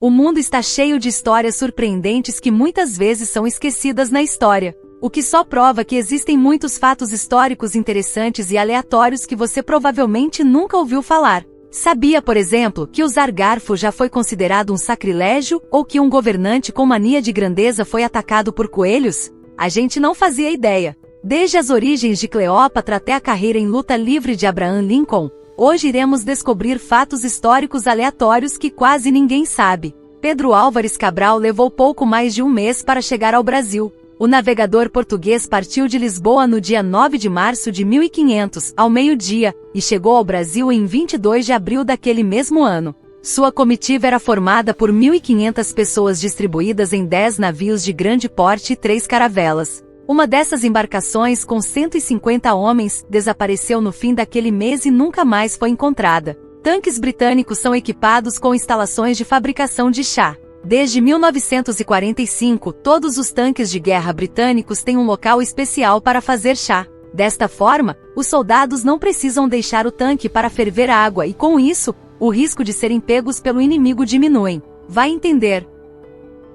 O mundo está cheio de histórias surpreendentes que muitas vezes são esquecidas na história, o que só prova que existem muitos fatos históricos interessantes e aleatórios que você provavelmente nunca ouviu falar. Sabia, por exemplo, que usar garfo já foi considerado um sacrilégio, ou que um governante com mania de grandeza foi atacado por coelhos? A gente não fazia ideia. Desde as origens de Cleópatra até a carreira em luta livre de Abraham Lincoln, hoje iremos descobrir fatos históricos aleatórios que quase ninguém sabe. Pedro Álvares Cabral levou pouco mais de um mês para chegar ao Brasil. O navegador português partiu de Lisboa no dia 9 de março de 1500, ao meio-dia, e chegou ao Brasil em 22 de abril daquele mesmo ano. Sua comitiva era formada por 1.500 pessoas distribuídas em 10 navios de grande porte e 3 caravelas. Uma dessas embarcações, com 150 homens, desapareceu no fim daquele mês e nunca mais foi encontrada. Tanques britânicos são equipados com instalações de fabricação de chá. Desde 1945, todos os tanques de guerra britânicos têm um local especial para fazer chá. Desta forma, os soldados não precisam deixar o tanque para ferver água e, com isso, o risco de serem pegos pelo inimigo diminui. Vai entender.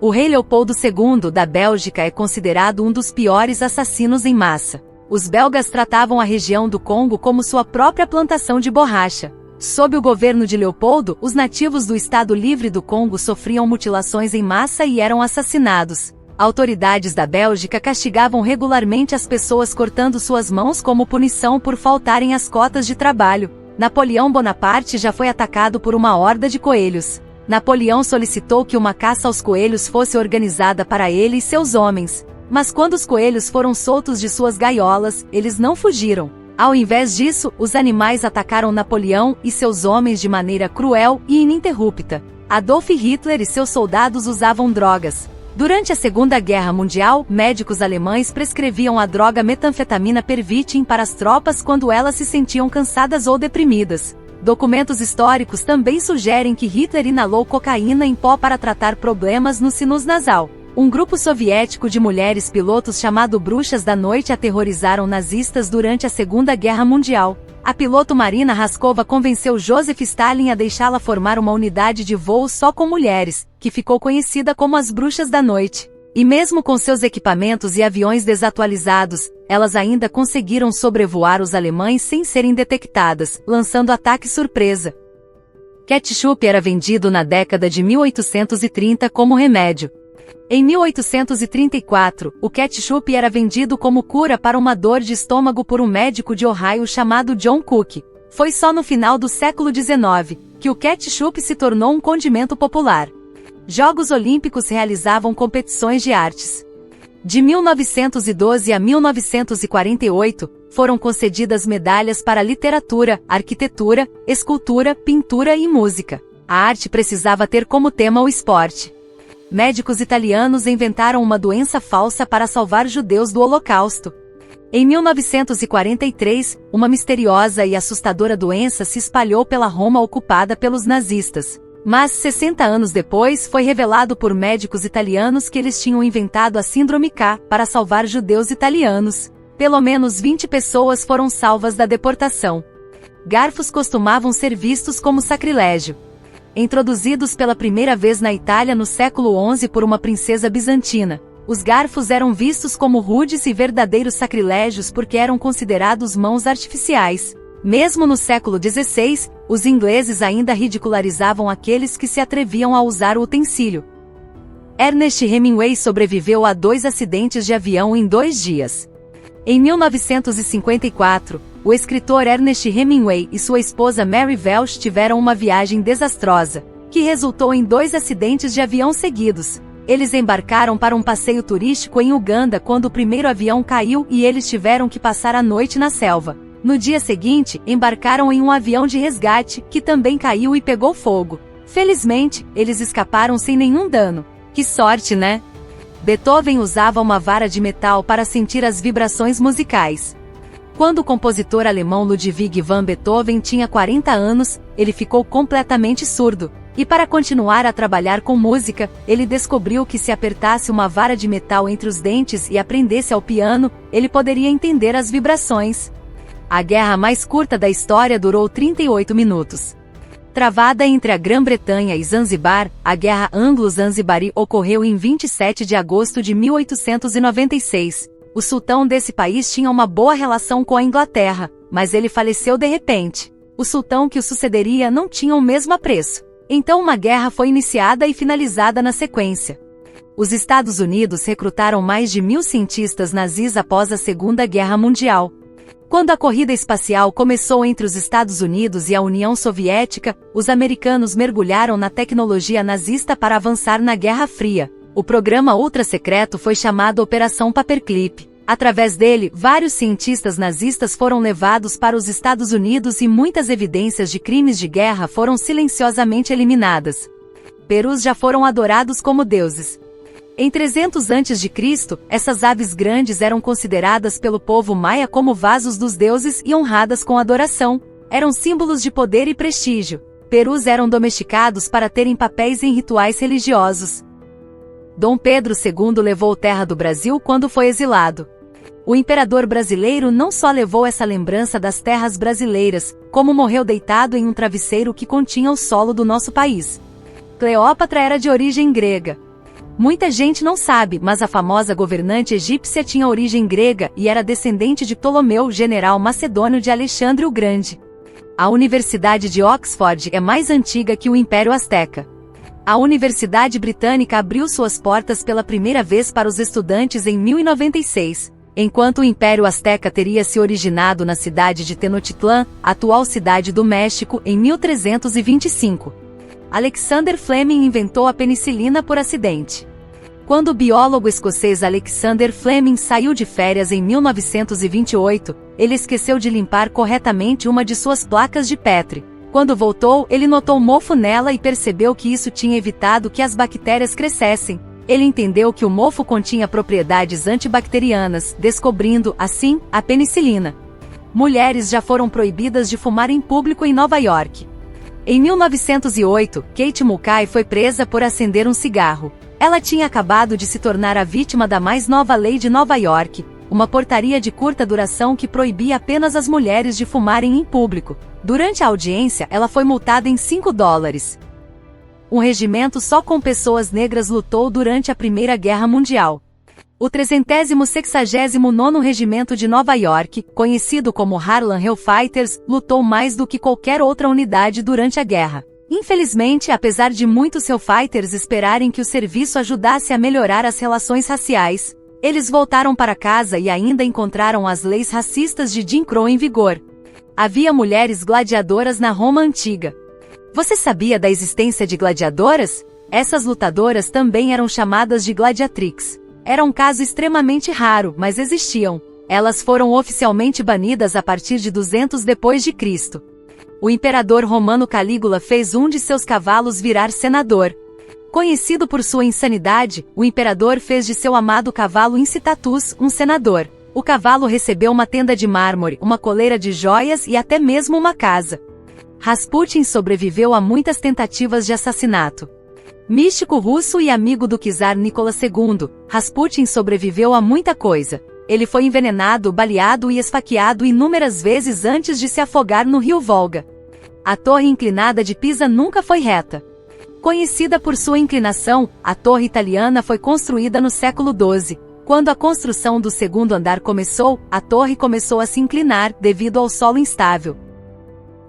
O rei Leopoldo II da Bélgica é considerado um dos piores assassinos em massa. Os belgas tratavam a região do Congo como sua própria plantação de borracha. Sob o governo de Leopoldo, os nativos do Estado Livre do Congo sofriam mutilações em massa e eram assassinados. Autoridades da Bélgica castigavam regularmente as pessoas cortando suas mãos como punição por faltarem às cotas de trabalho. Napoleão Bonaparte já foi atacado por uma horda de coelhos. Napoleão solicitou que uma caça aos coelhos fosse organizada para ele e seus homens. Mas quando os coelhos foram soltos de suas gaiolas, eles não fugiram. Ao invés disso, os animais atacaram Napoleão e seus homens de maneira cruel e ininterrupta. Adolf Hitler e seus soldados usavam drogas. Durante a Segunda Guerra Mundial, médicos alemães prescreviam a droga metanfetamina Pervitin para as tropas quando elas se sentiam cansadas ou deprimidas. Documentos históricos também sugerem que Hitler inalou cocaína em pó para tratar problemas no sinus nasal. Um grupo soviético de mulheres pilotos chamado Bruxas da Noite aterrorizaram nazistas durante a Segunda Guerra Mundial. A piloto Marina Raskova convenceu Joseph Stalin a deixá-la formar uma unidade de voo só com mulheres, que ficou conhecida como as Bruxas da Noite. E mesmo com seus equipamentos e aviões desatualizados, elas ainda conseguiram sobrevoar os alemães sem serem detectadas, lançando ataque surpresa. Ketchup era vendido na década de 1830 como remédio. Em 1834, o ketchup era vendido como cura para uma dor de estômago por um médico de Ohio chamado John Cook. Foi só no final do século XIX que o ketchup se tornou um condimento popular. Jogos Olímpicos realizavam competições de artes. De 1912 a 1948, foram concedidas medalhas para literatura, arquitetura, escultura, pintura e música. A arte precisava ter como tema o esporte. Médicos italianos inventaram uma doença falsa para salvar judeus do Holocausto. Em 1943, uma misteriosa e assustadora doença se espalhou pela Roma ocupada pelos nazistas. Mas 60 anos depois foi revelado por médicos italianos que eles tinham inventado a Síndrome K para salvar judeus italianos. Pelo menos 20 pessoas foram salvas da deportação. Garfos costumavam ser vistos como sacrilégio. Introduzidos pela primeira vez na Itália no século XI por uma princesa bizantina, os garfos eram vistos como rudes e verdadeiros sacrilégios porque eram considerados mãos artificiais. Mesmo no século XVI, os ingleses ainda ridicularizavam aqueles que se atreviam a usar o utensílio. Ernest Hemingway sobreviveu a 2 acidentes de avião em 2 dias. Em 1954, o escritor Ernest Hemingway e sua esposa Mary Welsh tiveram uma viagem desastrosa, que resultou em 2 acidentes de avião seguidos. Eles embarcaram para um passeio turístico em Uganda quando o primeiro avião caiu e eles tiveram que passar a noite na selva. No dia seguinte, embarcaram em um avião de resgate, que também caiu e pegou fogo. Felizmente, eles escaparam sem nenhum dano. Que sorte, né? Beethoven usava uma vara de metal para sentir as vibrações musicais. Quando o compositor alemão Ludwig van Beethoven tinha 40 anos, ele ficou completamente surdo. E para continuar a trabalhar com música, ele descobriu que se apertasse uma vara de metal entre os dentes e aprendesse ao piano, ele poderia entender as vibrações. A guerra mais curta da história durou 38 minutos. Travada entre a Grã-Bretanha e Zanzibar, a Guerra Anglo-Zanzibari ocorreu em 27 de agosto de 1896. O sultão desse país tinha uma boa relação com a Inglaterra, mas ele faleceu de repente. O sultão que o sucederia não tinha o mesmo apreço. Então uma guerra foi iniciada e finalizada na sequência. Os Estados Unidos recrutaram mais de 1.000 cientistas nazis após a Segunda Guerra Mundial. Quando a corrida espacial começou entre os Estados Unidos e a União Soviética, os americanos mergulharam na tecnologia nazista para avançar na Guerra Fria. O programa ultra-secreto foi chamado Operação Paperclip. Através dele, vários cientistas nazistas foram levados para os Estados Unidos e muitas evidências de crimes de guerra foram silenciosamente eliminadas. Perus já foram adorados como deuses. Em 300 a.C., essas aves grandes eram consideradas pelo povo maia como vasos dos deuses e honradas com adoração. Eram símbolos de poder e prestígio. Perus eram domesticados para terem papéis em rituais religiosos. Dom Pedro II levou terra do Brasil quando foi exilado. O imperador brasileiro não só levou essa lembrança das terras brasileiras, como morreu deitado em um travesseiro que continha o solo do nosso país. Cleópatra era de origem grega. Muita gente não sabe, mas a famosa governante egípcia tinha origem grega e era descendente de Ptolomeu, general macedônio de Alexandre o Grande. A Universidade de Oxford é mais antiga que o Império Azteca. A Universidade Britânica abriu suas portas pela primeira vez para os estudantes em 1096, enquanto o Império Azteca teria se originado na cidade de Tenochtitlán, atual cidade do México, em 1325. Alexander Fleming inventou a penicilina por acidente. Quando o biólogo escocês Alexander Fleming saiu de férias em 1928, ele esqueceu de limpar corretamente uma de suas placas de Petri. Quando voltou, ele notou mofo nela e percebeu que isso tinha evitado que as bactérias crescessem. Ele entendeu que o mofo continha propriedades antibacterianas, descobrindo, assim, a penicilina. Mulheres já foram proibidas de fumar em público em Nova York. Em 1908, Kate Mulcahy foi presa por acender um cigarro. Ela tinha acabado de se tornar a vítima da mais nova lei de Nova York, uma portaria de curta duração que proibia apenas as mulheres de fumarem em público. Durante a audiência, ela foi multada em $5. Um regimento só com pessoas negras lutou durante a Primeira Guerra Mundial. O 369º Regimento de Nova York, conhecido como Harlem Hellfighters, lutou mais do que qualquer outra unidade durante a guerra. Infelizmente, apesar de muitos Hellfighters esperarem que o serviço ajudasse a melhorar as relações raciais, eles voltaram para casa e ainda encontraram as leis racistas de Jim Crow em vigor. Havia mulheres gladiadoras na Roma Antiga. Você sabia da existência de gladiadoras? Essas lutadoras também eram chamadas de gladiatrix. Era um caso extremamente raro, mas existiam. Elas foram oficialmente banidas a partir de 200 d.C. O imperador romano Calígula fez um de seus cavalos virar senador. Conhecido por sua insanidade, o imperador fez de seu amado cavalo Incitatus um senador. O cavalo recebeu uma tenda de mármore, uma coleira de joias e até mesmo uma casa. Rasputin sobreviveu a muitas tentativas de assassinato. Místico russo e amigo do czar Nicolas II, Rasputin sobreviveu a muita coisa. Ele foi envenenado, baleado e esfaqueado inúmeras vezes antes de se afogar no rio Volga. A torre inclinada de Pisa nunca foi reta. Conhecida por sua inclinação, a torre italiana foi construída no século XII. Quando a construção do segundo andar começou, a torre começou a se inclinar devido ao solo instável.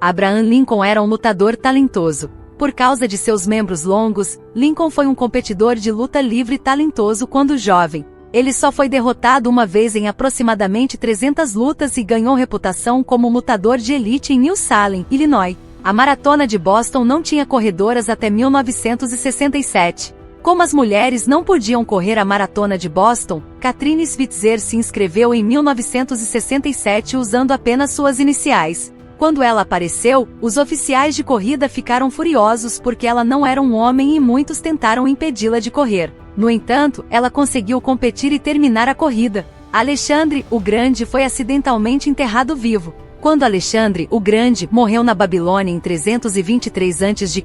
Abraham Lincoln era um lutador talentoso. Por causa de seus membros longos, Lincoln foi um competidor de luta livre talentoso quando jovem. Ele só foi derrotado uma vez em aproximadamente 300 lutas e ganhou reputação como lutador de elite em New Salem, Illinois. A maratona de Boston não tinha corredoras até 1967. Como as mulheres não podiam correr a maratona de Boston, Catherine Switzer se inscreveu em 1967 usando apenas suas iniciais. Quando ela apareceu, os oficiais de corrida ficaram furiosos porque ela não era um homem e muitos tentaram impedi-la de correr. No entanto, ela conseguiu competir e terminar a corrida. Alexandre, o Grande, foi acidentalmente enterrado vivo. Quando Alexandre, o Grande, morreu na Babilônia em 323 a.C.,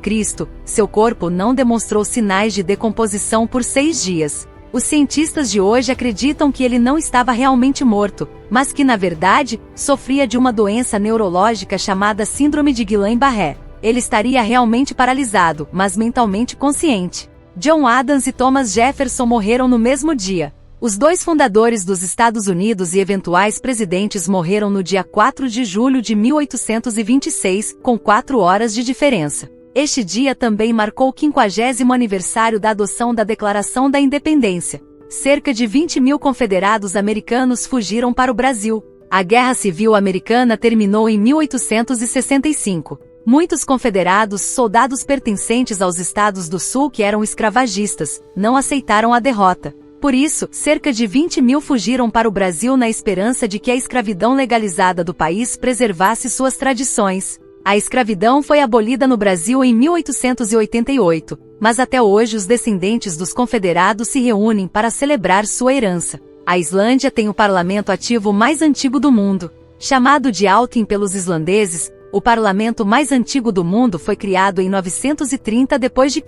seu corpo não demonstrou sinais de decomposição por 6 dias. Os cientistas de hoje acreditam que ele não estava realmente morto, mas que, na verdade, sofria de uma doença neurológica chamada Síndrome de Guillain-Barré. ele estaria realmente paralisado, mas mentalmente consciente. John Adams e Thomas Jefferson morreram no mesmo dia. Os dois fundadores dos Estados Unidos e eventuais presidentes morreram no dia 4 de julho de 1826, com 4 horas de diferença. Este dia também marcou o 50º aniversário da adoção da Declaração da Independência. Cerca de 20.000 confederados americanos fugiram para o Brasil. A Guerra Civil Americana terminou em 1865. Muitos confederados, soldados pertencentes aos estados do Sul que eram escravagistas, não aceitaram a derrota. Por isso, cerca de 20.000 fugiram para o Brasil na esperança de que a escravidão legalizada do país preservasse suas tradições. A escravidão foi abolida no Brasil em 1888, mas até hoje os descendentes dos confederados se reúnem para celebrar sua herança. A Islândia tem o parlamento ativo mais antigo do mundo. Chamado de Althing pelos islandeses, o parlamento mais antigo do mundo foi criado em 930 d.C.